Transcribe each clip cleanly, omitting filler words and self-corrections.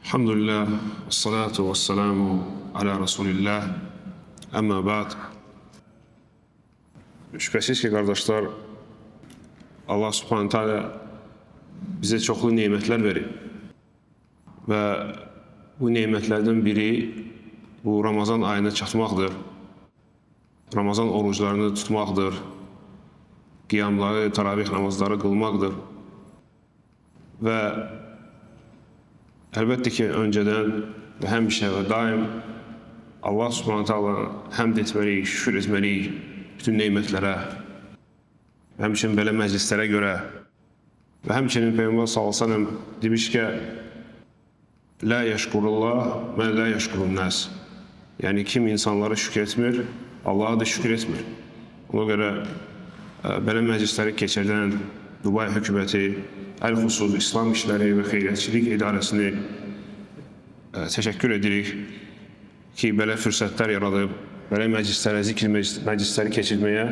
Elhamdülillah, salatu ve selamu ala Resulillah, amma ba'd. Şübhəsiz ki, qardaşlar, Allah subhanahu teala bizə çoxlu nemətlər verir. Və bu nemətlərdən biri bu Ramazan ayına çatmaqdır. Ramazan oruclarını tutmaqdır. Qiyamları, taravih namazları qılmaqdır. Və əlbəttə ki, öncədən və həmişə və daim Allah subhanahu teala həmd etməliyik, şükür etməliyik bütün nemətlərə, həmçinin belə məclislərə görə və həmçinin Peyğəmbər sallallahu əleyhi və səlləm demiş ki, la yəşkurullah, mən la yəşkurun nəs. Yəni, kim insanlara şükür etmir, Allah'a da şükür etmir. Ona görə belə məclisləri keçirdən Dubai hökuməti, Əl-Xusus İslam İşləri və Xeyriyyətçilik İdarəsini təşəkkür edirik ki, belə fürsətlər yaradıb, belə məclislərə, zikr məclisləri keçirməyə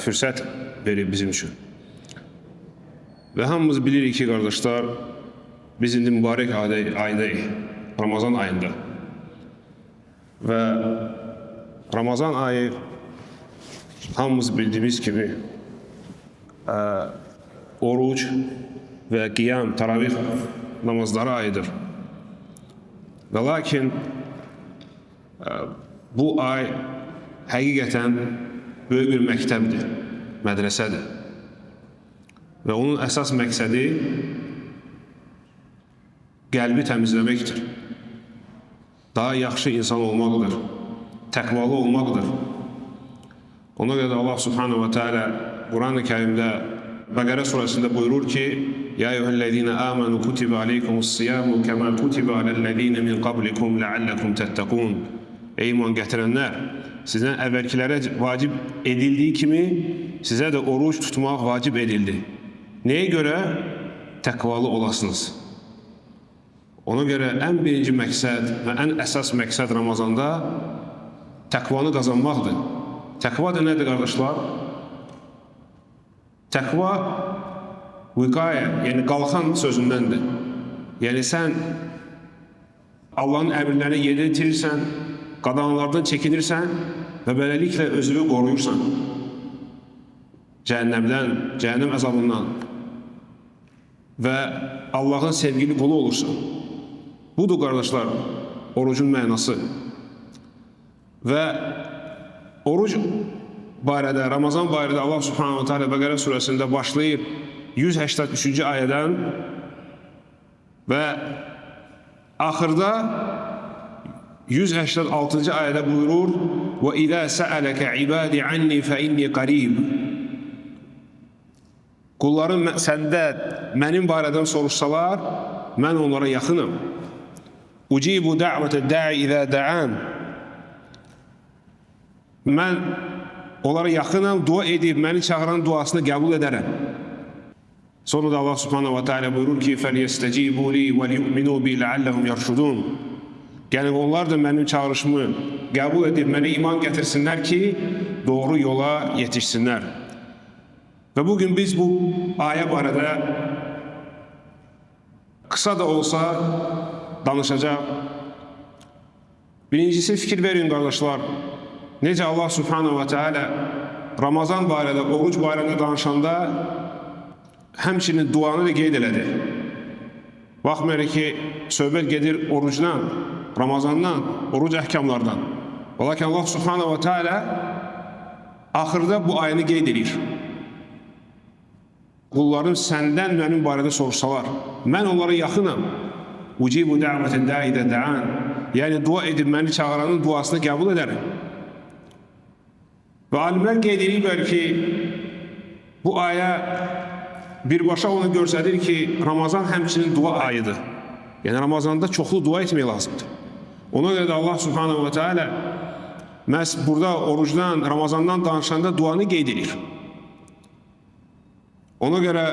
fürsət verib bizim üçün. Və hamımız bilirik ki, qardaşlar, biz indi mübarək aydayıq, Ramazan ayında. Və Ramazan ayı hamımız bildiyimiz kimi oruc və qiyam, taravih namazları ayıdır. Və lakin bu ay həqiqətən böyük bir məktəbdir, mədrəsədir. Və onun əsas məqsədi qəlbi təmizləməkdir. Daha yaxşı insan olmaqdır, təqvalı olmaqdır. Ona görə də Allah subhanahu və teala Quran-ı Kərimdə Bəqərə surəsində buyurur ki, Ya eyyuhəl-ləzīnə əmənu kutiba aleykumus-siyamu kəmə kutiba aləl-ləzīnə min qablikum ləalləkum təttəqun. Ey iman gətirənlər, sizdən əvvəlkilərə vacib edildiyi kimi sizə də oruç tutmaq vacib edildi. Nəyə görə? Təqvalı olasınız. Ona görə ən birinci məqsəd və ən əsas məqsəd Ramazanda təqvanı qazanmaqdır. Təqva da nədir, qardaşlar? Təqva viqayə, yəni qalxan sözündəndir. Yəni sən Allahın əmrlərini yerinə yetirirsən, qadağanlardan çəkinirsən və beləliklə özünü qoruyursan. Cəhənnəmdən, cəhənnəm əzabından və Allahın sevgili qulu olursan. Budur, qardaşlar, orucun mənası. Və oruc barədə, Ramazan barədə Allah subhanahu teala Bəqərə surəsində başlayır 183-cü ayədən və axırda 186-cı ayədə buyurur və İzə səələkə ibadi anni fə inni qarib. Qullarım səndə mənim barədən soruşsalar, mən onlara yaxınım. Ucibu də'vətə də'i izə də'an. Mən onlara yaxınam, dua edib, məni çağıran duasını qəbul edərəm. Sonra da Allah subhanahu wa ta'ala buyurur ki, فَلْيَسْتَجِيبُوا لِي وَلْيُؤْمِنُوا بِي لَعَلَّهُمْ يَرْشُدُونَ. Yəni, onlar da mənim çağırışımı qəbul edib, mənə iman gətirsinlər ki, doğru yola yetişsinlər. Və bugün biz bu ayə barədə qısa da olsa danışacaq. Birincisi, fikir verin, qardaşlar. Necə Allah subhanahu wa ta'ala Ramazan barədə, oruc barədə danışanda həmçinin duanı da qeyd elədi. Baxmayaraq ki, söhbət gedir orucdan, Ramazandan, oruc əhkamlardan. Lakin Allah subhanahu wa ta'ala axırda bu ayını qeyd edir. Qullarım səndən mənim barədə soruşsalar, mən onlara yaxınam. Ucibu də'vətən də'idə də'an. Yəni, dua edib məni çağıranın duasını qəbul edərəm. Və alimlər qeyd edirlər ki, bu ayə birbaşa onu göstərir ki, Ramazan həmçinin dua ayıdır. Yəni, Ramazanda çoxlu dua etmək lazımdır. Ona görə də Allah subhanahu wa ta'ala məhz burada orucdan, Ramazandan danışanda duanı qeyd edir. Ona görə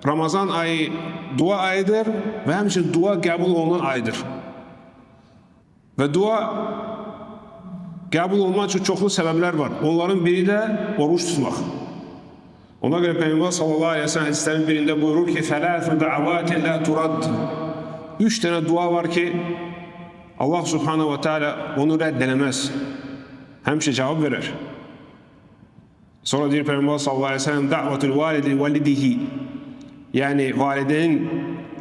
Ramazan ayı dua ayıdır və həmçinin dua qəbul olunan ayıdır. Və dua qəbul olmaq üçün çoxlu səbəblər var. Onların biri də oruç tutmaq. Ona görə Peyğəmbər sallallahu əleyhi və səlləm hədislərin birində buyurur ki, "Fəlâsu da'avatin la turad." 3 tane dua var ki Allah Subhanahu ve Teala onu reddelemez. Həmişə cavab verir. Sonra deyir Peyğəmbər sallallahu aleyhi ve sellem da'vatul validi validihi, yani validenin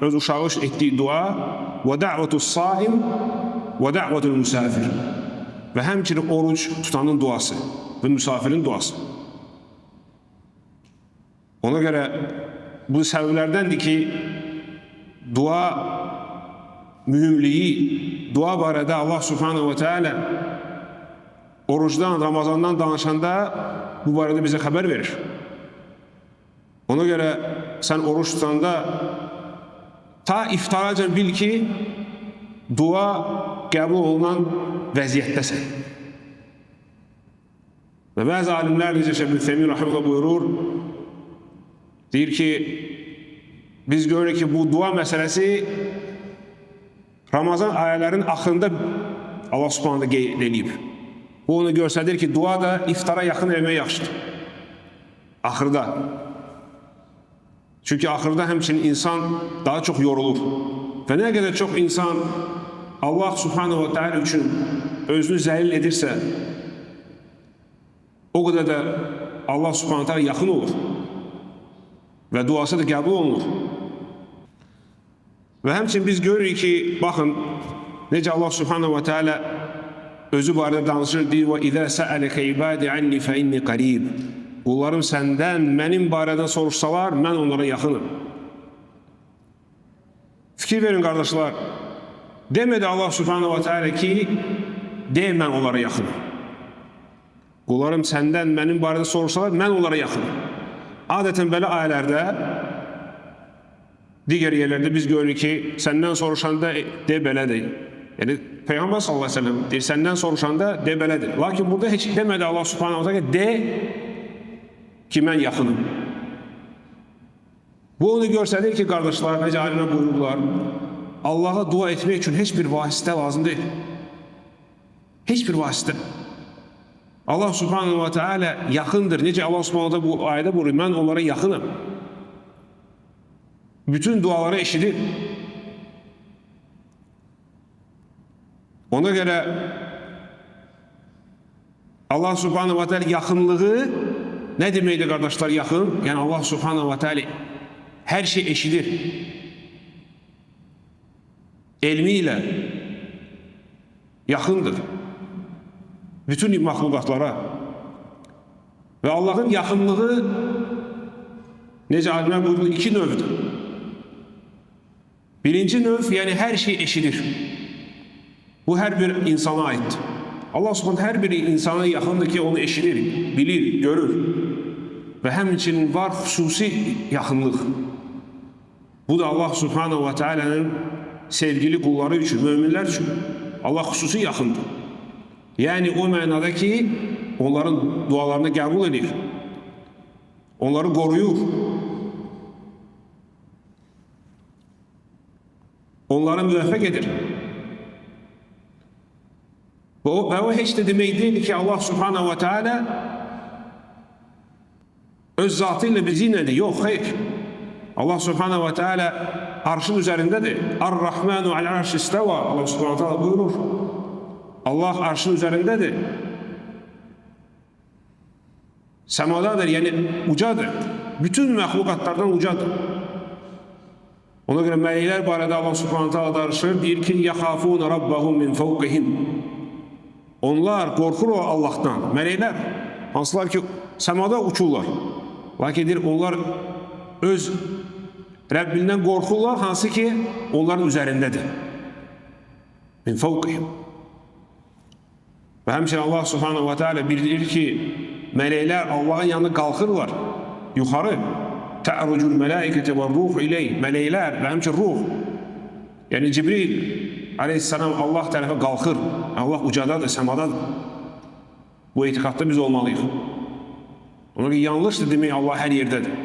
öz uşağı ettiği dua ve da'vatus saim ve da'vatul musafir, ve həmçinin oruç tutanın duası ve misafirin duası. Ona göre bu səbəblərdəndir ki, dua mühümliyi, dua barədə Allah Subhanahu ve Teala oruçdan, Ramazandan danışanda bu barədə bizə xəbər verir. Ona görə sən oruç tutanda ta iftaracan bil ki, dua qəbul olunan vəziyyətdəsən. Və bəzi alimlər, necə Şeyx İbn Teymiyyə rahimehullah buyurur, deyir ki, biz görürük ki, bu dua məsələsi Ramazan ayələrin axırında Allah Subhanahu qeyd edib. Bu onu göstərir ki, dua da iftara yaxın eləmək yaxşıdır. Axırda. Çünki axırda həmçinin insan daha çox yorulur. Və nə qədər çox insan Allah Subhanahu wa Ta'ala üçün özünü zəlil edirsə, o qədər də Allah Subhanahu wa Ta'ala yaxın olur. Və duası da qəbul olunur. Və həmçinin biz görürük ki, baxın, necə Allah Subhanahu wa Ta'ala özü barədə danışır, deyir, وَإِذَا سَأَلَكَ عِبَادِ عَنِّي فَإِنِّي قَرِيبٌ. Qullarım səndən, mənim barədə soruşsalar, mən onlara yaxınım. Fikir verin, qardaşlar. Demədi Allah Subhanahu wa Ta'ala ki, mən onlara yaxınım. Qullarım səndən, mənim barədə soruşsalar, mən onlara yaxınım. Adətən belə ayələrdə, digər yerlərdə biz görürük ki, səndən soruşanda belədir. Yəni, Peyğəmbər sallallahu aleyhi ve sellem deyir, səndən soruşanda belədir. Lakin burada heç demədi Allah Subhanahu wa Ta'ala ki, mən yaxınım. Bu onu göstərir ki, qardaşlar, necə alimlər buyururlar, Allah'a dua etmək üçün heç bir vasitə lazım deyil. Heç bir vasitə. Allah Subhanahu wa Ta'ala yaxındır. Necə Allah Subhanahu wa Ta'ala bu ayədə buyurur, mən onlara yaxınım. Bütün duaları eşidir. Ona görə Allah Subhanahu wa Ta'ala yaxınlığı nə deməkdir, qardaşlar, yaxın? Yəni Allah Subhanahu wa Ta'ala hər şey eşidir. Elmiyle yaxındır. Bütün məxluqatlara. Və Allahın yaxınlığı necə alimlər buyurur, 2 növdür. Birinci növ, yəni hər şey eşidir. Bu hər bir insana aiddir. Allah Subhanahu hər bir insana yaxındır ki, onu eşidir, bilir, görür. Və həmçinin var xüsusi yaxınlıq. Bu da Allah Subhanahu wa Ta'ala'nın sevgili qulları üçün, möminlər üçün Allah xüsusi yaxındır. Yəni o mənada ki, onların dualarını qəbul edir. Onları qoruyur. Onları müvəffəq edir. Və o heç də demək deyil ki, Allah Subhanahu wa Ta'ala öz zatı ilə bizi nədir? Yox, xeyr. Allah Subhanahu wa Ta'ala arşın üzərindədir. Ar-Rahmanu al-arş istava. Allah Subhanahu wa Ta'ala buyurur. Allah arşın üzərindədir. Səmadadır, yəni ucadır. Bütün məxluqatlardan ucadır. Ona görə mələklər barədə Allah Subhanahu wa Ta'ala danışır, deyir ki, يَخَافُونَ رَبَّهُمْ مِنْ فَوْقِهِمْ. Onlar qorxur o Allahdan. Mələklər, hansılar ki, səmada uçurlar. Lakin deyir, onlar öz Rəbbindən qorxurlar, hansı ki, onların üzərindədir. Min fəvqihim. Və həmçinin Allah Subhanahu wa Ta'ala bildirir ki, mələklər Allahın yanına qalxırlar, yuxarı. Tə'rucul mələikətə və ruh ileyh. Mələklər və həmçinin ruh. Yəni Cibril aleyhisselam Allah tərəfə qalxır. Allah ucadadır, səmadadır. Bu etiqadda biz olmalıyıq. Ona ki, yanlışdır demək, Allah hər yerdədir.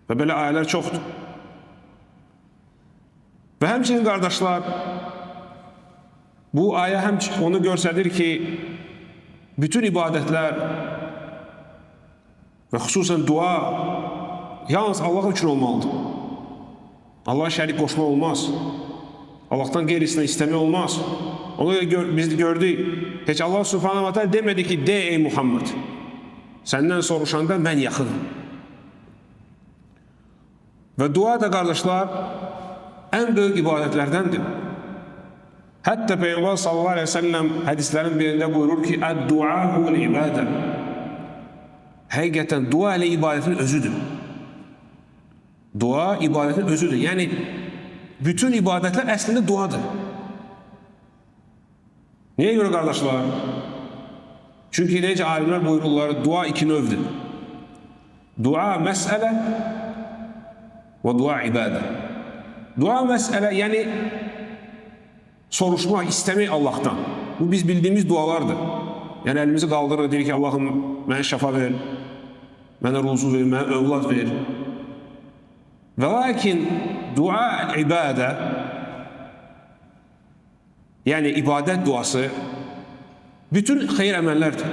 Və belə ayələr çoxdur. Və həmçinin qardaşlar, bu ayə həmçinin onu göstərir ki, bütün ibadətlər və xüsusən dua yalnız Allah üçün olmalıdır. Allah'a şərik qoşma olmaz. Allah'tan qeyrisini istəmək olmaz. Ona görə biz gördük. Heç Allah subhanahu wa ta'ala demedi ki, de ey Muhammed. Səndən soruşanda mən yaxınım. Və dua da qardaşlar ən böyük ibadətlərdəndir. Hətta Peyğəmbər sallallahu aleyhi ve sellem hədislərin birində buyurur ki, "Əd-duahu l-ibadə." Həqiqətən dua ilə ibadətin özüdür. Dua ibadetin özüdür. Yani bütün ibadetler əslində duadır. Niye göre kardeşler? Çünkü nece alimler buyururlar, dua iki növdür. Dua mesele ve dua ibadet. Dua mesele yani soruşmak, istemek Allah'tan. Bu biz bildiğimiz dualardır. Yani elimizi kaldırır, deyir ki Allah'ım mənə şəfa ver, mənə ruzu ver, mənə övlad ver. Ve lakin dua ibadet, yani ibadet duası bütün hayır emellerdir.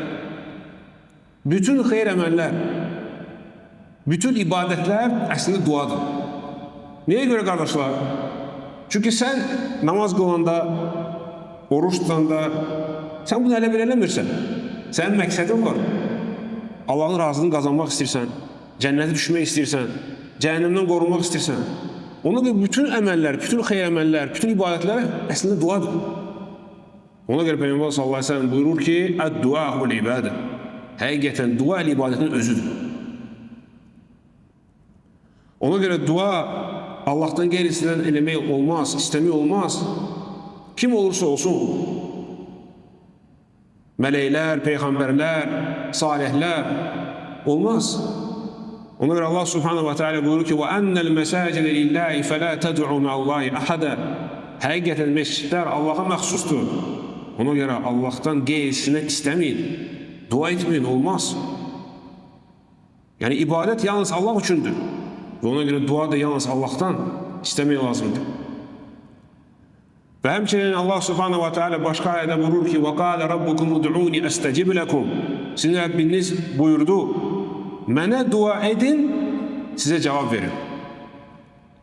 Bütün hayır emeller, bütün ibadetler aslında duadır. Neye göre kardeşler? Çünkü sen namaz kılanda, oruç tutanda sen bunu elə bir eləmirsən. Senin məqsədin var. Allah'ın razılığını kazanmak istersen, cennete düşmek istersen, cehennemden korunmak istersen, ona göre bütün emeller, bütün hayır emeller, bütün ibadetler aslında duadır. Ona göre Peygamber sallallahu aleyhi ve sellem buyurur ki, "Ed-duahu l-ibadet." Həqiqətən dua ibadetin özüdür. Ona göre dua Allah'tan gerisinden eləmək olmaz, istemək olmaz. Kim olursa olsun, melekler, peygamberler, salihler olmaz. Ona göre Allah subhanahu wa ta'ala buyurur ki وَاَنَّ الْمَسَاجِدَ لِلّٰهِ فَلَا تَدْعُوا مَعَ اللّٰهِ أَحَدًا. Həqiqətən mescidlər Allah'a məxsusdur. Ona göre Allah'tan qeyrisindən istemeyin, dua etmeyin, olmaz. Yani ibadet yalnız Allah üçündür. Ve ona göre dua da yalnız Allah'tan istemeyi lazımdır. Ve hemçinin Allah subhanahu wa ta'ala başka ayette buyurur ki وَقَالَ رَبُّكُمُ دُعُونِ أَسْتَجِبْ لَكُمْ. Sizin Rabbiniz buyurdu, mənə dua edin, size cevap verin.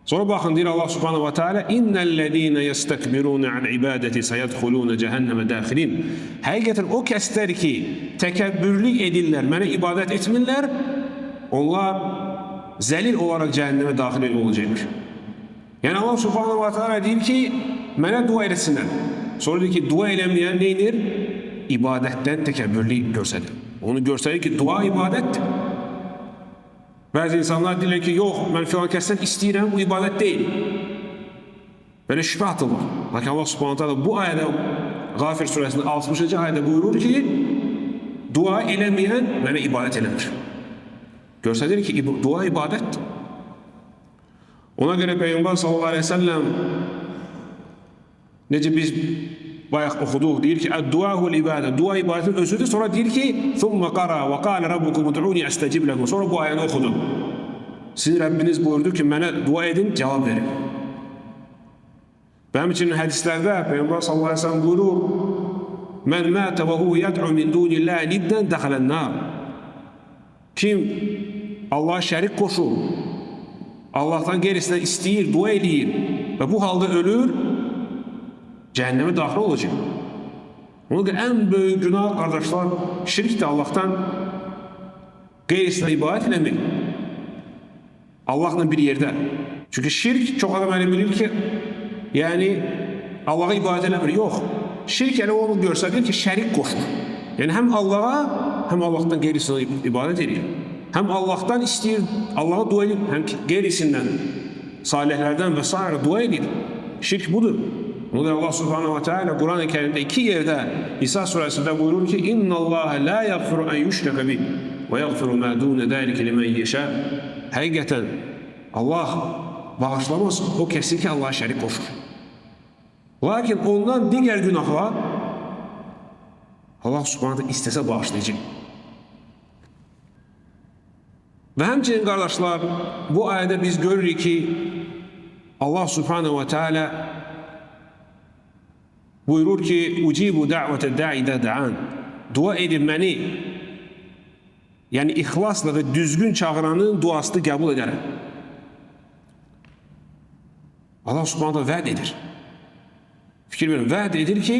Sonra bakın deyir Allah subhanahu wa ta'ala اِنَّ يَسْتَكْبِرُونَ عَنْ عِبَادَةِ سَيَدْخُلُونَ cehenneme dâhilin. Həqiqətən o kəslər ki təkəbbürlük edirlər, mənə ibadət etmirlər, onlar zəlil olarak cehenneme daxil olacaqlar. Yani Allah subhanahu wa ta'ala deyir ki mənə dua etsinlər. Sonra deyir ki dua eləməyən neyinir? İbadətdən təkəbbürlük görsədir. Onu görsədir ki dua ibadətdir. Bazı insanlar deyirlər ki, yox, mən filan kəsdən istəyirəm, bu ibadət deyil. Böyle şübhə atılır. Lakin Allah subhanahu ta'ala bu ayədə, Gafir surəsində 60. ayədə buyurur ki, dua eləməyən mənə ibadət eləmir. Görsədir ki, dua ibadətdir. Ona göre Peygamber sallallahu aleyhi ve sellem necə biz bayaq oxuduq, deyir ki, "Ed-duahu l-ibadet." Dua ibadetin özüdür. Sonra deyir ki, "Thumma qara ve qala rabbukum ud'uni astajib lakum." Sonra bu ayəni oxudu. Sizin Rabbiniz buyurdu ki, mənə dua edin, cevap verin. Benim için hadislerde Peygamber sallallahu aleyhi ve sellem buyurur, "Men mâte ve hu yed'u min dûnillâhi nidden dehalen nâr." Kim Allah'a şərik qoşur, Allah'tan gerisinden istəyir, dua edir ve bu halde ölür, cehenneme daxil olacaq. Ona göre en büyük günah kardeşler şirkdir, Allah'tan qeyrisindən ibadət eləmək. Allah'la bir yerde. Çünkü şirk çok adam öyle bilir ki yani Allah'a ibadət eləmir. Yok. Şirk elə onu görsədir ki şərik qoşur. Yani hem Allah'a hem Allah'tan qeyrisindən ibadət edir. Hem Allah'tan istəyir, Allah'a dua edir, hem qeyrisindən, salihlerden vesaire dua edir. Şirk budur. Bunu da Allah subhanahu wa ta'ala Kur'an-ı Kerim'de iki yerde İsa suresinde buyurur ki اِنَّ اللّٰهَ لَا يَغْفِرُ اَنْ يُشْرَكَ بِهِ وَيَغْفِرُ مَا دُونَ ذَٰلِكَ لِمَنْ يَشَاءُ. Hakikaten Allah bağışlamaz, o kesin ki Allah'a şerik koşur. Lakin ondan diğer günahlar Allah subhanahu wa ta'ala istese bağışlayacak. Ve hemçinin kardeşler bu ayette biz görürük ki Allah subhanahu wa ta'ala buyurur ki ucibu da'vete da'ida da'an. Dua edin beni, yani ihlasla ve düzgün çağıranın duasını kabul ederim. Allah Subhanahu vəd edir. Fikir verin, vəd edir ki,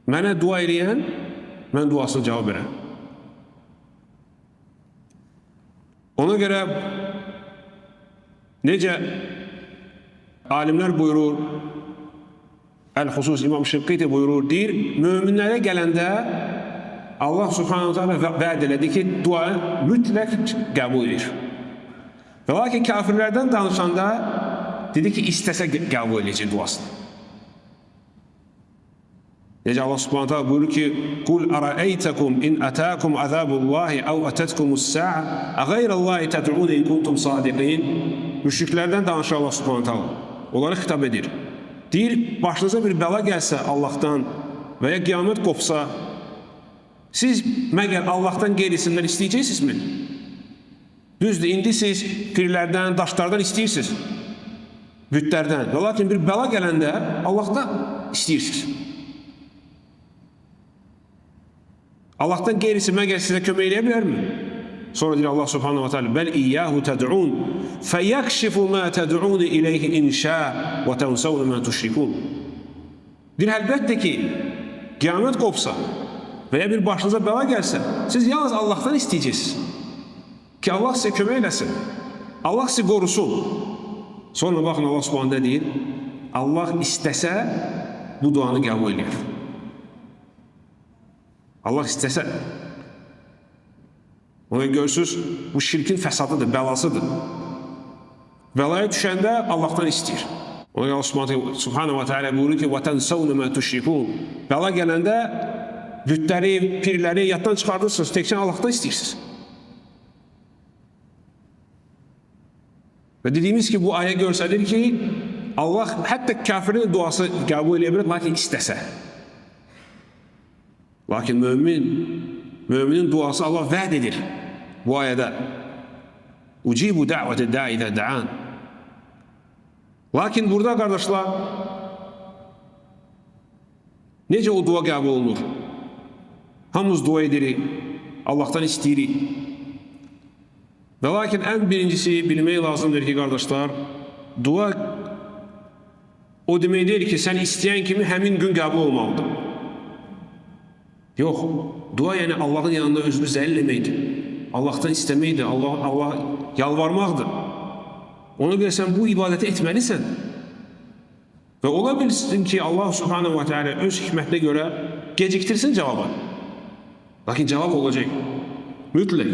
mənə dua eləyən, mən duasına cavab verəm. Ona görə necə alimlər buyurur, Əl-Xusus İmam Şinqiti buyurur, deyir, möminlərə gələndə Allah Subhanahu Teala vəd elədi ki, duayı mütləq qəbul edir. Və lakin kafirlərdən danışanda dedi ki, istəsə qəbul edəcək duasını. Necə Allah Subhanahu Teala buyurur ki, "Qul ara'aytakum in ataakum azabullahi aw atatkumus sa'a, aghayrallahi tad'un in kuntum sadiqin." Müşriklərdən danışır Allah Subhanahu Teala. Onlara xitab edir. Deyir, başınıza bir bəla gəlsə Allahdan və ya qiyamət qopsa, siz məgər Allahdan qeyrisindən istəyəcəksinizmi? Düzdür, indi siz pirlərdən, daşlardan istəyirsiniz, bütlərdən. Və lakin bir bəla gələndə Allahdan istəyirsiniz. Allahdan qeyrisi məgər sizə kömək eləyə bilərmi? Sonra deyir Allah Subhanahu wa Ta'ala, "Bəl iyyahu tad'un, feyakşifu ma tad'un ilayhi in şa və tansawna ma tushrikun." Deyir, əlbəttə ki, qiyamət qopsa və ya bir başınıza bəla gəlsə, siz yalnız Allahdan istəyəcəksiniz ki, Allah sizə kömək eləsin, Allah sizi qorusun. Sonra baxın Allah Subhanahu ne deyir? Allah istəsə bu duanı qəbul edir. Allah istəsə. Ona görürsünüz, bu şirkin fəsadıdır, bəlasıdır. Bəlaya düşəndə Allahdan istəyir. Ona görə Allah Subhanahu wa Ta'ala buyurur ki, وَتَنْسَوْنَ مَا تُشْرِكُونَ Bəla gələndə bütləri, pirləri yaddan çıxardırsınız, təkcə Allahdan istəyirsiniz. Və dediyimiz ki, bu ayə göstərir ki, Allah hətta kafirin duası qəbul edə bilər, lakin istəsə. Lakin müminin duası Allah vəd edir bu ayədə. Ucibu da'vete da'idə da'an. Lakin burada qardaşlar, necə o dua qəbul olunur? Hamımız dua edirik, Allahdan istəyirik. Və lakin ən birincisi bilmək lazımdır ki, qardaşlar, dua o demək deyil ki, sən istəyən kimi həmin gün qəbul olmalıdır. Yox, dua yəni Allahın yanında özünü zəlil etməkdir. Allahdan istəməkdir, Allah yalvarmaqdır. Ona görə sən bu ibadəti etməlisən. Və ola bilsin ki, Allah Subhanahu wa Ta'ala öz hikmətinə görə gecikdirsin cavabı. Lakin cavab olacaq. Mütləq.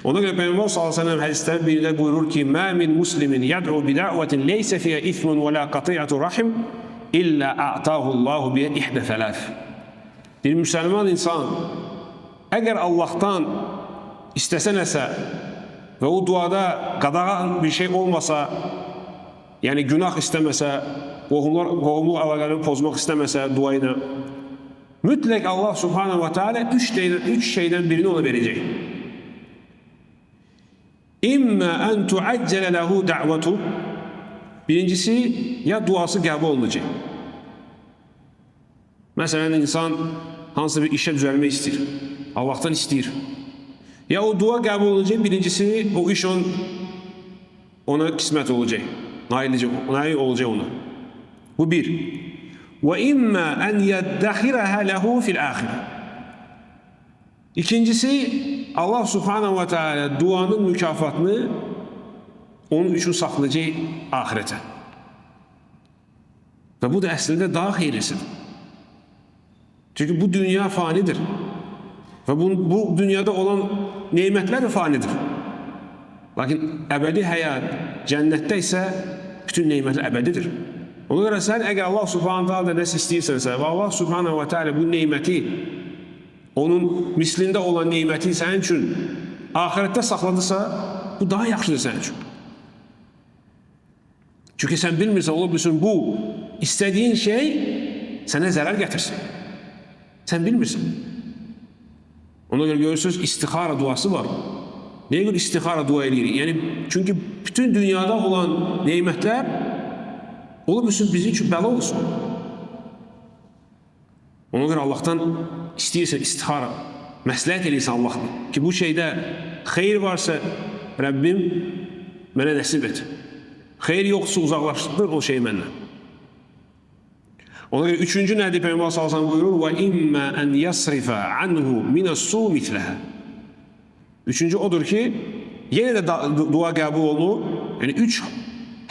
Ona görə Peyğəmbər sallallahu əleyhi və səlləm hədislərin birində buyurur ki: "Mə min muslimin yad'u bi da'vatin leysa fiha ithmun və la qati'atu rahim illa a'tahu Allahu bi ihda thalath." Bir müsəlman insan əgər Allahdan istəsə nəsə və o duada qadağan bir şey olmasa, yəni günah istəməsə, qohumluq əlaqələrini pozmaq istəməsə dua ilə, mütləq Allah Subhanahu wa Ta'ala üç şeydən birini ona verəcək. İmmə ən tuəccələ ləhu də'vətu. Birincisi, ya duası qəbul olunacaq. Məsələn, insan hansı bir işə düzəlmək istəyir, Allahdan istəyir. Ya o dua qəbul olunacaq, birincisi, o iş ona qismət olacaq, nail olacaq ona. Bu bir. Və immə ən yəddəxirəhə ləhu fil-əxirə. İkincisi, Allah Subhanahu wa Ta'ala duanın mükafatını onun üçün saxlayacaq ahirətə. Və bu da əslində daha xeyrisidir. Çünki bu dünya fanidir. Və bu dünyada olan neymətlər də fanidir. Lakin əbədi həyat, cənnətdə isə bütün neymətlər əbədidir. Ona görə sən əgər Allah Subhanahu Ta'ala nəsə istəyirsənsə və Allah Subhanahu wa Ta'ala bu neyməti, onun mislində olan neyməti sənin üçün ahirətdə saxladısa, bu daha yaxşıdır sənin üçün. Çünki sən bilmirsən, ola bilsin, bu istədiyin şey sənə zərər gətirsin. Sən bilmirsən. Ona görə görürsünüz, istixara duası var. Nəyə görə istixara dua edirik? Yəni, çünki bütün dünyada olan neymətlər ola bilsin, bizim üçün bəla olsun. Ona görə Allahdan istəyirsən istixara, məsləhət eləyirsən Allahla ki, bu şeydə xeyir varsa Rəbbim mənə nəsib et. Xeyir yoxdursa uzaqlaşdır o şeyi məndən. Ona görə üçüncü nədir? Peyğəmbər sallallahu əleyhi və səlləm buyurur: "Və imma an yasrifa anhu min as-su mithlaha." Üçüncü odur ki, yenə də dua qəbul olunur. Yəni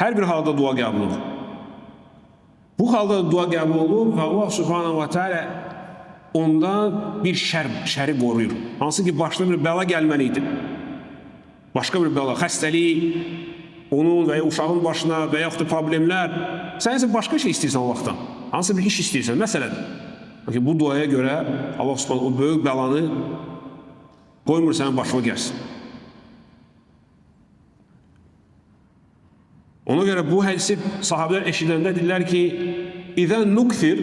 hər bir halda dua qəbul olunur. Bu halda dua qəbul olunur və Allah subhanahu wa ta'ala ondan bir şəri qoruyur. Hansı ki, başına bir bəla gəlməli idi. Başqa bir bəla, xəstəlik, onun və ya uşağın başına və yaxud da problemlər. Sən isə başqa şey istəyirsən Allahdan. Hansı bir iş istəyirsən. Məsələn, bu duaya görə Allah subhanahu o böyük bəlanı qoymur sənin başına gəlsin. Ona görə bu hədisi sahabələr eşidəndə deyirlər ki, "İzən nukthir"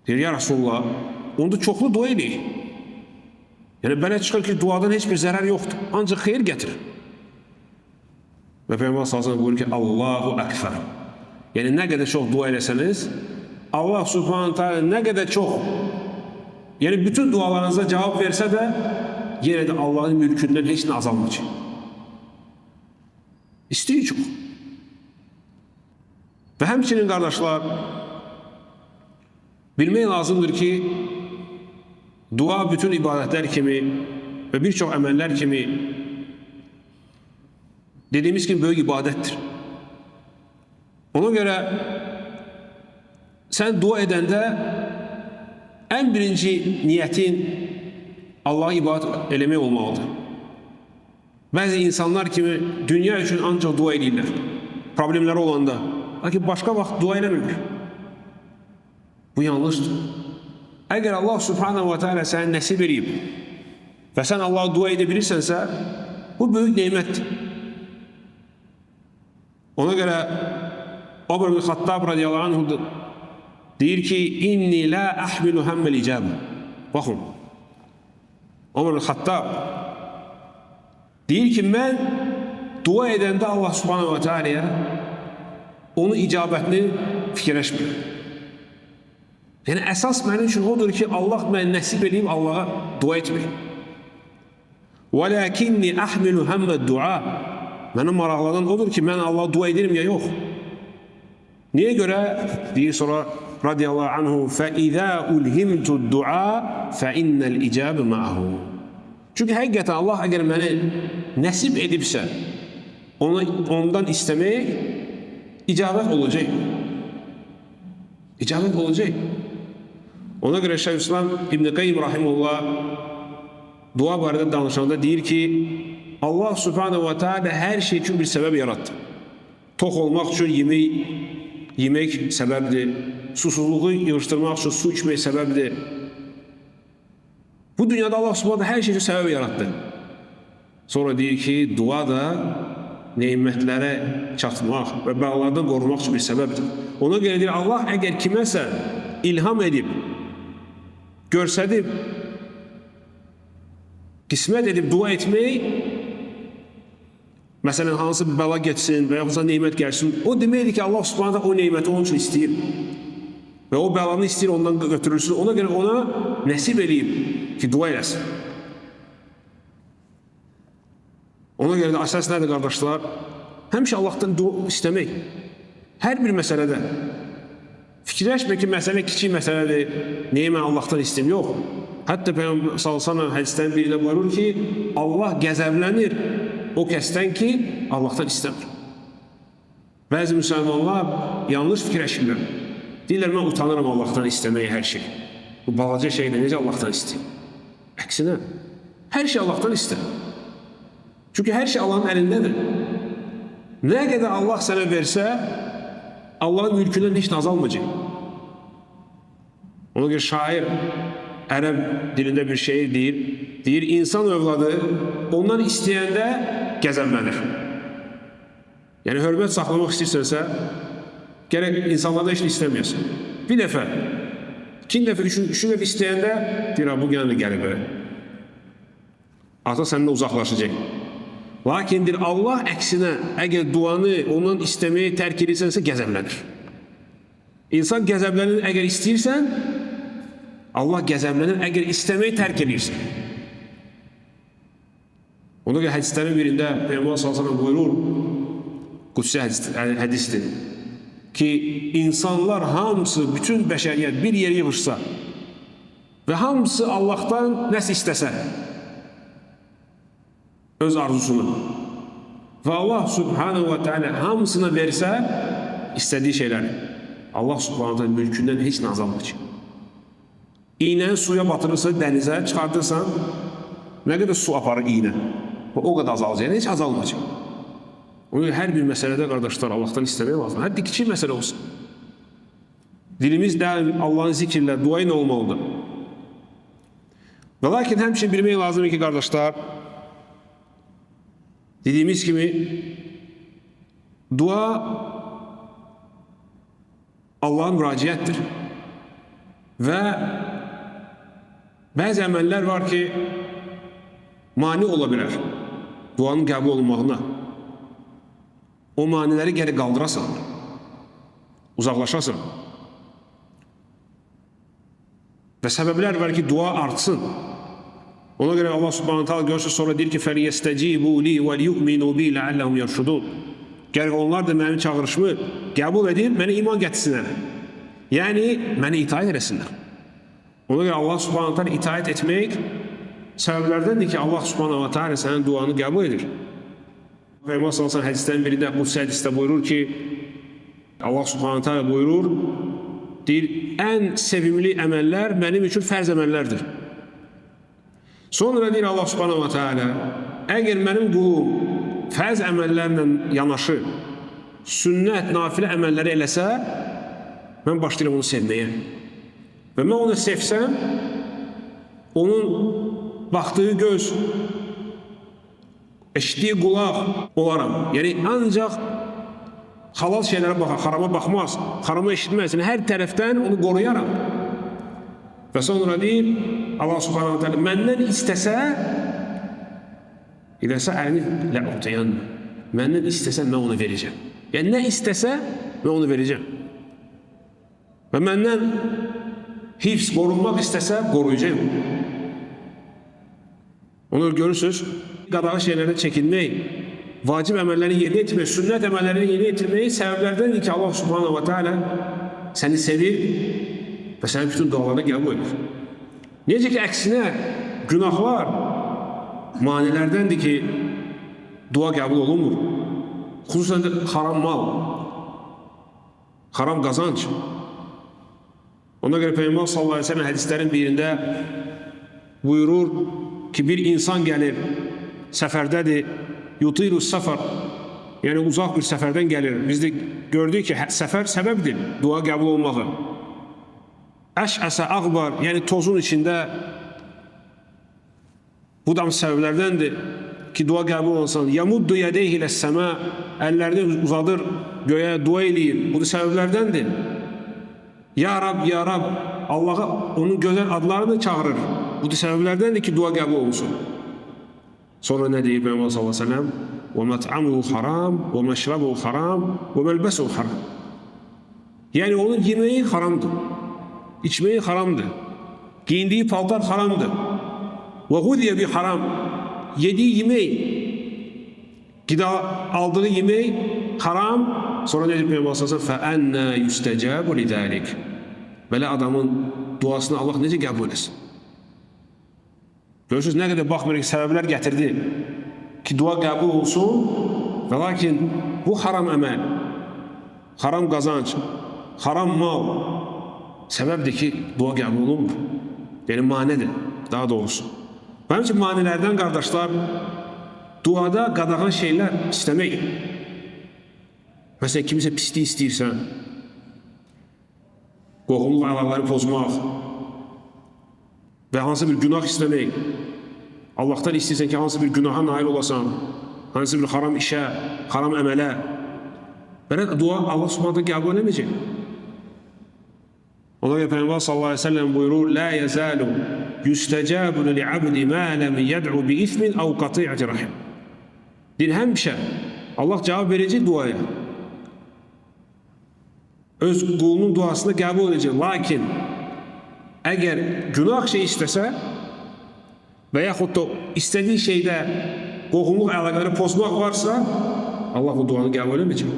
deyir, ya Rasulullah, onda çoxlu dua eləyik. Yəni, belə çıxır ki, duadan heç bir zərər yoxdur, ancaq xeyir gətirir. Və Peyğəmbər sallallahu əleyhi və səlləm buyurur ki, "Allahu Ekber." Yəni, nə qədər çox dua eləsəniz, Allah subhanahu ta'ala nə qədər çox, yəni bütün dualarınıza cavab versə də, yenə də Allahın mülkündən heç nə azalmayacaq. İstəyir çox. Və həmçinin qardaşlar, bilmək lazımdır ki, dua bütün ibadətlər kimi və bir çox əməllər kimi dediyimiz kimi böyük ibadətdir. Ona görə sən dua edəndə ən birinci niyyətin Allah'a ibadət eləmək olmalıdır. Bəzi insanlar kimi dünya üçün ancaq dua edirlər. Problemləri olanda. Lakin başqa vaxt dua eləmirlər. Bu yanlışdır. Əgər Allah subhanahu wa ta'ala sənə nəsib edib və sən Allah'a dua edə bilirsənsə, bu böyük neymətdir. Ona görə Ömer bin Xattab radiyallahu anh deyir ki, "İnni la ahmilu hammel icabı." Baxın, Ömer bin Xattab deyir ki, mən dua edəndə Allah subhanahu wa ta'ala'ya onun icabətini fikirləşmirəm. Yəni, əsas mənim üçün odur ki, Allah mənə nəsib edib Allah'a dua etmək. وَلَكِنِّي أَحْمِلُ هَمَّ الدُّعَا Mənim maraqlanan odur ki, mən Allah'a dua edirəm ya yox. Niyə görə? Deyir sonra radiyallahu anhu فَإِذَا أُلْهِمْتُ الدُّعَا فَإِنَّ الْإِجَابِ مَعَهُ Çünki həqiqətən Allah əgər məni nəsib edibsə, ondan istəmək icabət olacaq. İcabət olacaq. Ona görə Şeyhülislam İbn Qayyim rahimehullah dua barədə danışanda deyir ki, Allah subhanahu wa ta'ala hər şey üçün bir səbəb yarattı. Tox olmaq üçün yemək səbəbdir. Susuzluğu yığışdırmaq üçün su içmək səbəbdir. Bu dünyada Allah subhanahu hər şey üçün səbəb yarattı. Sonra deyir ki, dua da neymətlərə çatmaq və bəlalardan qorumaq üçün bir səbəbdir. Ona görə deyir, Allah əgər kiməsə ilham edib, görsədib, qismət edib dua etmək, məsələn, hansı bir bəla geçsin və yaxudsa neymət gəlsin, o deməkdir ki, Allah subhanahu o neyməti onun üçün istəyir. Və o bəlanı istəyir, ondan götürülsün. Ona görə ona nəsib edib ki, dua eləsin. Ona görə də əsas nədir, qardaşlar? Həmişə Allahdan dua istəmək. Hər bir məsələdə. Fikirləşmə ki, məsələ kiçik məsələdir. Niyə mən Allahdan istəyim? Yox. Hətta Peyğəmbər sallallahu hədislərin birində buyurur ki, Allah qəzəblənir o kəsdən ki, Allahdan istəmir. Bəzi müsəlmanlar yanlış fikirləşirlər. Deyirlər, mən utanıram Allahdan istəməyə hər şey. Bu balaca şeylə necə Allahdan istəyir? Əksinə, hər şey Allahdan istər. Çünki hər şey Allahın əlindədir. Nə qədər Allah sənə versə, Allahın mülkündən heç nə azalmayacaq. Ona görə şair ərəb dilində bir şey deyir, insan övladı ondan istəyəndə qəzəblənir. Yəni, hörmət saxlamaq istəyirsənsə, gərək insanlarda heç nə istəməyəsən. Bir dəfə, ikinci dəfə, üçüncü dəfə istəyəndə deyir, bu gəlmə qəribə. Ata səninlə uzaqlaşacaq. Lakin deyir, Allah əksinə, əgər duanı ondan istəməyi tərk edirsənsə, qəzəblənir. İnsan qəzəblənir, əgər istəyirsən, Allah qəzəblənir, əgər istəməyi tərk edirsən. Ona görə hədislərin birində Peyğəmbər sallallahu buyurur, Qudsi hədisdir ki, insanlar hamısı, bütün bəşəriyyət bir yeri yığışsa və hamısı Allah'tan nəsə istəsə, öz arzusunu və Allah subhanahu wa ta'ala hamısına versə, istədiyi şeyləri, Allah subhanahu wa ta'ala mülkündən heç nə azalmır ki. İğnəni suya batırırsa, dənizə çıxardırsan, nə qədər su aparır iğnə? O qədər azalacaq, heç azalmayacaq. Onun hər bir məsələdə, qardaşlar, Allah'tan istəmək lazım. Hər kiçik məsələ olsun. Dilimiz daim Allah'ın zikirlə, dua ilə olmalıdır. Və lakin həmçinin bilmək lazımdır ki, qardaşlar, dediğimiz gibi dua Allah'ın müraciətdir. Və bəzi əməllər var ki, mani ola bilər duanın qəbul olunmağına. O maniləri geri qaldırasan, uzaqlaşasan. Və səbəblər var ki, dua artsın. Ona göre Allah subhanahu wa ta'ala görsə sonra deyir ki, فَلْيَسْتَجِيبُوا لِي وَلْيُؤْمِنُوا بِي لَعَلَّهُمْ يَرْشُدُونَ. Gərək onlar da mənim çağırışımı qəbul edib, mənə iman gətirsinlər. Yəni, mənə itaat eləsinlər. Ona göre Allah subhanahu wa ta'ala itaat etmək səbəblərdəndir ki, Allah subhanahu wa ta'ala sənin duanı qəbul edir. Peyğəmbər sallallahu əleyhi hədisdən birində, Qudsi hədisdə buyurur ki, Allah subhanahu wa ta'ala buyurur, deyir, ən sevimli əməllər mənim üçün fərz əməllərdir. Sonra deyir Allah subhanahu wa ta'ala, əgər mənim qulum fərz əməllərlə yanaşı, sünnət, nafilə əməlləri eləsə, mən başlayıram onu sevməyə. Və mən onu sevsəm, onun baxdığı göz, eşitdiyi qulaq olaram. Yəni, ancaq halal şeylərə baxar, harama baxmaz, harama eşitməz. Yəni, hər tərəfdən onu qoruyaram. Və sonra deyir, Allah subhanahu wa ta'ala, məndən istəsə, iləsə əlini lə'utəyan, məndən istəsə, mən onu verəcəm. Yəni, nə istəsə, mən onu verəcəm. Və məndən hifz, qorunmaq istəsə, qoruyacaq. Onu görürsünüz, qadağı şeylərdən çəkinmək, vacib əməlləri yerinə yetirmək, sünnət əməllərini yerinə yetirmək səbəblərdəndir ki, Allah subhanahu wa ta'ala səni sevir və sənin bütün dualarına qəbul edir. Necə ki, əksinə, günahlar manilərdəndir ki, dua qəbul olunmur. Xüsusən də haram mal, haram qazanc. Ona görə Peyğəmbər sallallahu əleyhi və səlləm hədislərin birində buyurur ki, bir insan gəlir, səfərdədir, yutiru səfər, yəni uzaq bir səfərdən gəlir. Biz də gördük ki, səfər səbəbdir dua qəbul olmağı. Əşəsə ağbar, yəni tozun içində, bu da səbəblərdəndir ki, dua qəbul olunsun. Yamuddu yədeyhi ləs-səmə, əllərini uzadır, göyə dua eləyir. Bu da səbəblərdəndir. Ya Rab, Ya Rab, Allah'a onun gözəl adlarını çağırır. Bu da səbəblərdəndir ki, dua qəbul olunsun. Sonra nə deyir Peyğəmbər sallallahu əleyhi və səlləm? وَمَطْعَمُهُ حَرَامٌ وَمَشْرَبُهُ حَرَامٌ وَمَلْبَسُهُ حَرَامٌ. Yəni onun yeməyi haramdır, içməyi haramdır, giyindiyi paltar haramdır. وَغُذِيَ بِحَرَامٌ. Yediyi yemək, qida aldığı yemək haram. Sonra nə deyir Peyğəmbər sallallahu əleyhi və səlləm? فَأَنَّا يُسْتَجَابُ لِذَلِكَ. Belə adamın duasını Allah necə qəbul etsin? Görürsünüz, nə qədər baxmayaraq səbəblər gətirdi ki, dua qəbul olsun və lakin bu haram əməl, haram qazanc, haram mal səbəbdir ki, dua qəbul olunmur. Yəni, manidir, daha doğrusu. Mənim üçün manilərdən, qardaşlar, duada qadağan şeylər istəmək. Məsələn, kimisə pislik istəyirsən, qohumluq əlaqələri pozmaq və hansı bir günah istəmək, Allah'tan istəyirsən ki, hansı bir günaha nail olasan, hansı bir haram işə, haram əmələ, belə dua Allah subhanahu qəbul eləməyəcək. Ona görə Peyğəmbər sallallahu əleyhi və səlləm buyurur: "La yazalu yustajabu li'abdi ma lam yad'u bi ismin aw qati'ati rahim." Deyir, həmişə Allah cavab verəcək duaya. Öz qulunun duasını qəbul edəcək. Lakin əgər günah şey istəsə və yaxud da istədiyi şeydə qohumluq əlaqələri pozmaq varsa, Allah o duanı qəbul etməyəcək.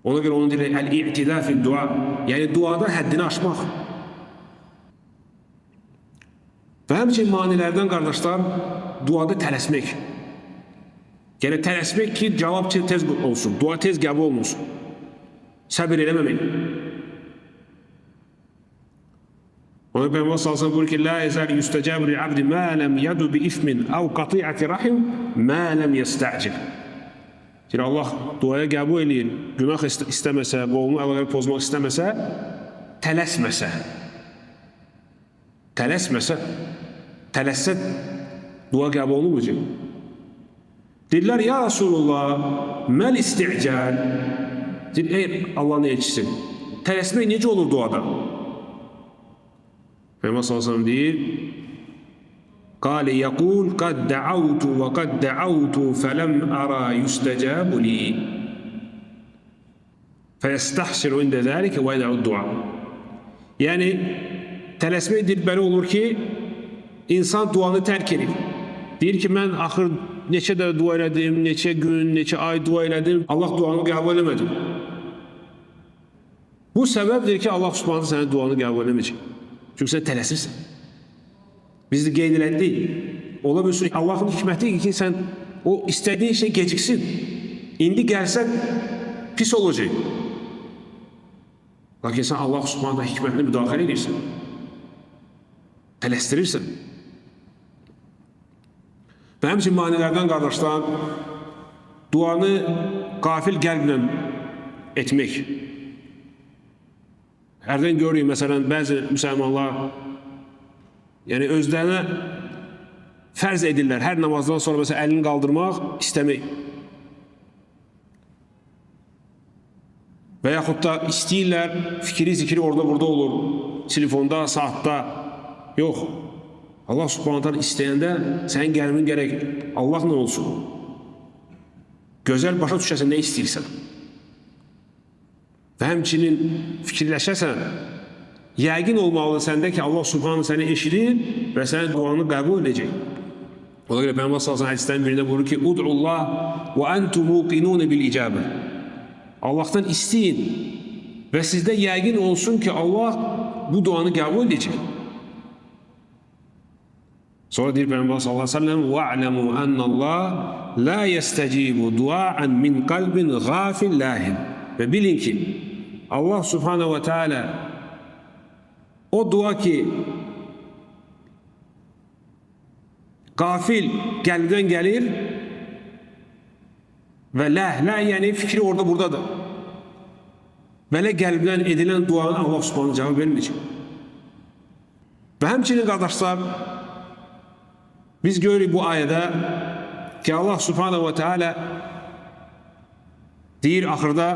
Ona görə onun deyir, əl-i'tida fil-dua, yəni duada həddini aşmaq. Və həmçinin manilərdən qardaşlar, duada tələsmək. Yəni tələsmək ki, cavab tez olsun, dua tez qəbul olunsun. Səbir eləməmək. Ona Peyğəmbər sallallahu buyurur ki, la yazal yustəcəbu li-abdi ma lam yadu bi ifmin aw qati'ati rahim ma lam yasta'cil. Yəni Allah duaya qəbul eləyir. Günah istəməsə, qovunu əlaqəni pozmaq istəməsə, tələsməsə. Tələssə dua qəbul olunmayacaq. Deyirlər, ya Rasulullah, məl isti'cal. Deyir, ey Allah'ın elçisi, tələsmək necə olur duada? Peyğəmbər sallallahu deyir, قال يقول قد دعوت وقد دعوت فلم أرى يستجاب لي فيستحسر عند ذلك ويدعو الدعاء. Yani tələsmək deyir, belə olur ki, insan duanı tərk edir. Deyir ki, mən axır neçə də dua elədim, neçə gün, neçə ay dua elədim, Allah duanı qəbul eləmədi. Bu səbəbdir ki, Allah subhanə sənin duanı qəbul eləməyəcək. Çünki sən tələsirsən. Biz də qeyd elədik. Ola bilsin, Allahın hikməti ki, sən o istədiyin şey geciksin. İndi gəlsən, pis olacaq. Lakin sən Allah subhanə hikmətini müdaxilə edirsən. Tələstirirsən. Və həmçin manilərdən qardaşlar, duanı qafil qəlblə etmək. Hərdən görürük, məsələn, bəzi müsəlmanlar yəni özlərinə fərz edirlər, hər namazdan sonra məsələn əlini qaldırmaq istəmək. Və yaxud da istəyirlər, fikri-zikri orada-burada olur, telefonda, saatda. Yox, Allah subhanətən istəyəndə sənin qəlbin gərək Allahla olsun. Gözəl başa düşəsən, nə istəyirsən. Və həmçinin fikirləşəsən, yəqin olmalıdır səndə ki, Allah subhanə səni eşidir və sənin duanı qəbul edəcək. Ona görə Peyğəmbər sallallahu hədislərin birində buyurur ki, Ud'ullah və entum muqinun bil-icabə. Allahdan isteyin və sizdə yəqin olsun ki, Allah bu duanı qəbul edəcək. Sonra deyir Peyğəmbər sallallahu əleyhi və səlləm: "Va'lamu annallah la yestecibu du'an min qalbin ghafil lahin." Və bilin ki, Allah subhanahu ve teala o dua ki gafil qəlbdən gəlir və lə yəni fikri orada buradadır. Belə qəlbdən edilən duanı Allah subhanahu cavab verməyəcək. Və həmçinin qardaşlar, biz görürük bu ayədə ki Allah subhanahu ve teala deyir axırda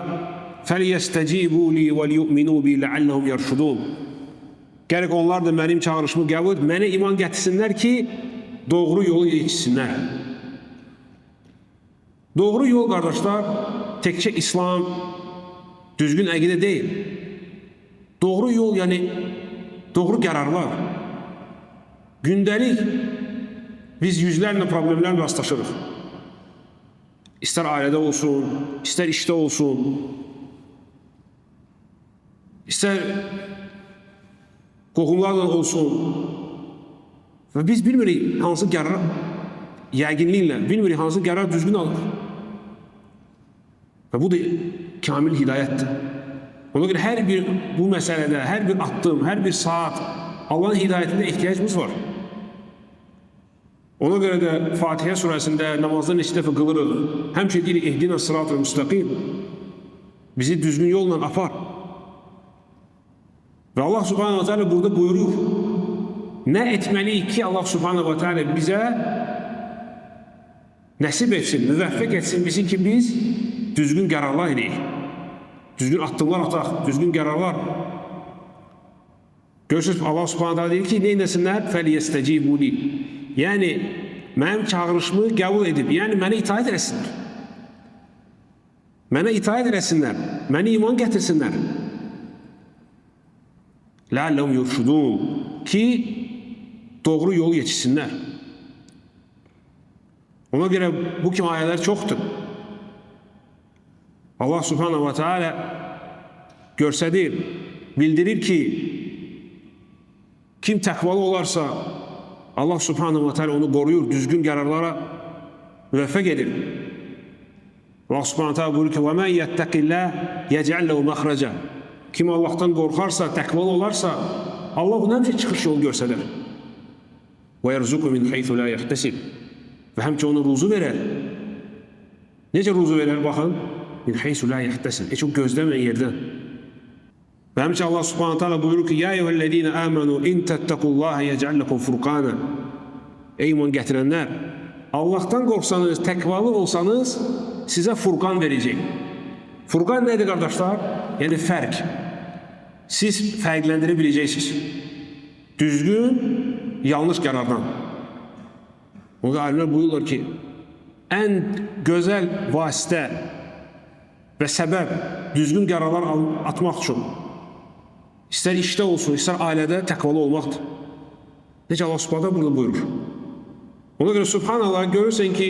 فَلْيَسْتَجِيبُوا لِي وَلْيُؤْمِنُوا بِي لَعَلَّهُمْ يَرْشُدُونَ. Gərək onlar da mənim çağırışımı qəbul edib, mənə iman gətirsinlər ki, doğru yolu yetişsinlər. Doğru yol qardaşlar, təkcə İslam, düzgün əqidə deyil. Doğru yol, yəni doğru qərarlar. Gündəlik biz yüzlərlə problemlərlə rastlaşırıq. İstər ailədə olsun, istər işdə olsun, istər qohumlarla olsun. Və biz bilmirik hansı qərar, yəqinliklə bilmirik hansı qərar düzgün alır. Və bu da kamil hidayətdir. Ona görə hər bir bu məsələdə, hər bir addım, hər bir saat Allahın hidayətində ehtiyacımız var. Ona görə də Fatihə surəsində namazda neçə dəfə qılırıq. Həmçə deyirik, ehdina sırat-ı müstəqim. Bizi düzgün yolla apar. Və Allah subhanahu wa ta'ala burada buyurur. Nə etməliyik ki, Allah subhanahu wa ta'ala bizə nəsib etsin, müvəffəq etsin bizi ki, biz düzgün qərarlar edəyik. Düzgün addımlar ataq, düzgün qərarlar. Görürsünüz, Allah subhanahu wa ta'ala deyir ki, neynəsinlər? فَلْيَسْتَجِيبُوا لِي. Yəni, mənim çağırışımı qəbul edib, yəni mənə itaət eləsinlər. Mənə itaət eləsinlər, mənə iman gətirsinlər. لَعَلَّهُمْ يُرْشُدُونَ ki, doğru yolu yetişsinlər. Ona görə bu kimi ayələr çoxdur. Allah subhanahu wa ta'ala görsədir, bildirir ki, kim təqvalı olarsa, Allah subhanahu wa ta'ala onu qoruyur, düzgün qərarlara müvəffəq edir. Allah subhanahu wa ta'ala buyurur ki, وَمَنْ يَتَّقِ اللّٰهِ يَجْعَلْ لَهُ مَخْرَجًا. Kim Allah'tan qorxarsa, təqvalı olarsa, Allah buna həmişə çıxış yolu göstərir. وَيَرْزُقُ مِنْ حَيْثُ لَا يَحْتَسِبْ. Və həmçə onu ruzu verər. Necə ruzu verər? Baxın. مِنْ حَيْثُ لَا يَحْتَسِبْ. Heç o gözləməyən yerdən. Və həmçə Allah subhanahu wa ta'ala buyurur ki, يَا اَيُّهَا الَّذ۪ينَ آمَنُوا اِنْ تَتَّقُوا اللّٰهَ يَجْعَلْ لَكُمْ فُرْقَانًا. Ey iman gətirənlər, Allah'tan qorxsanız, təqvalı olsanız, sizə furqan verəcək. Furqan nədir qardaşlar? Yəni fərq. Siz fərqləndirə biləcəksiniz. Düzgün, yanlış qərardan. Onda alimlər buyururlar ki, ən gözəl vasitə və səbəb düzgün qərarlar atmaq üçün istər işdə olsun, istər ailədə təqvalı olmaqdır. Necə Allah subhanahu burada buyurur. Ona görə subhanallah görürsən ki,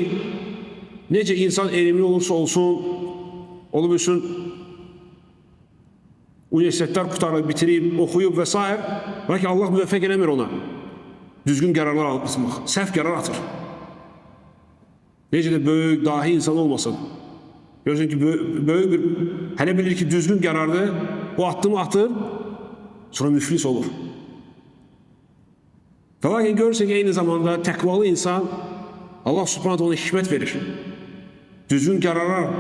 necə insan elmli olursa olsun, olub üçün universitetlər qutarıb, bitirib, oxuyub və s. Lakin Allah müvəffəq eləmir ona. Düzgün qərarlar atmaq, səhv qərar atır. Necə də böyük, dahi insan olmasın. Görürsən ki, böyük bir, hələ bilir ki, düzgün qərardır, o attımı atır, sonra müflis olur. Və lakin görürsən ki, eyni zamanda təqvalı insan, Allah subhanahu ona hikmət verir. Düzgün qərarlar,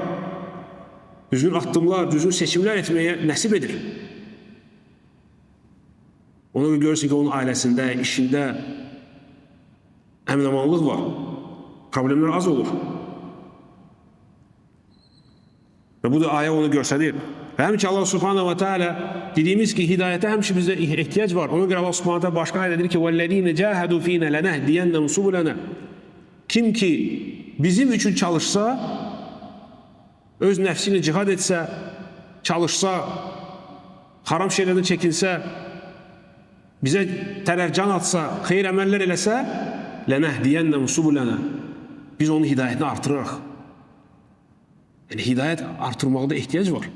düzgün addımlar, düzgün seçimlər etməyə nəsib edir. Ona görə görürsən ki, onun ailəsində, işində əmin-amanlıq var. Problemlər az olur. Və bu da ayə onu göstərir. Və həmçə Allah subhanahu wa ta'ala dediyimiz ki, hidayətə həmçə bizdə ehtiyac var. Ona görə Allah subhanahu wa ta'ala başqa ayə edir ki, وَالَّذ۪ينَ جَاهَدُوا ف۪ينَ لَنَهْدِيَنَّمْ سُبُلَنَا. Kim ki bizim üçün çalışsa, öz nəfsi ilə cihad etsə, çalışsa, haram şeylərdən çəkinsə, bizə tərəf can atsa, xeyir əməllər eləsə, لَنَهْدِيَنَّمْ سُبُلَنَا. Biz onun hidayətini artırırıq. Yəni, hidayət artırmaqda ehtiyac var.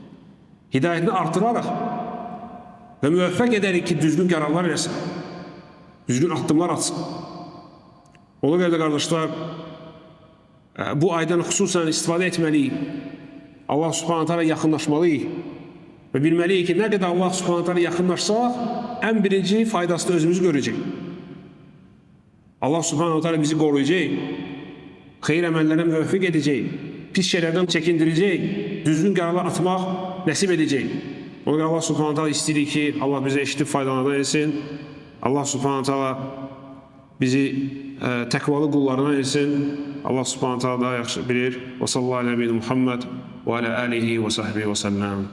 Hidayətini artıraraq və müvəffəq edərik ki, düzgün qərarlar eləsin, düzgün addımlar atsın. Ona görə də qardaşlar, bu aydan xüsusən istifadə etməliyik. Allah subhanahu ta'ala yaxınlaşmalıyıq və bilməliyik ki, nə qədər Allah subhanahu ta'ala yaxınlaşsaq, ən birinci faydasını özümüz görəcək. Allah subhanahu ta'ala bizi qoruyacaq, xeyir əməllərə müvəffəq edəcək, pis şeylərdən çəkindirəcək, düzgün qərarlar atmaq nəsib edəcək. Ona görə Allah subhanahu ta'ala istəyir ki, Allah bizə eşitib faydalanan etsin. Allah subhanahu ta'ala bizi təqvalı qullarına etsin. Allah subhanahu ta'ala daha yaxşı bilir. Və sallallahu aleyhi ve Muhammed və alə alihi və sahbihi və səlləm.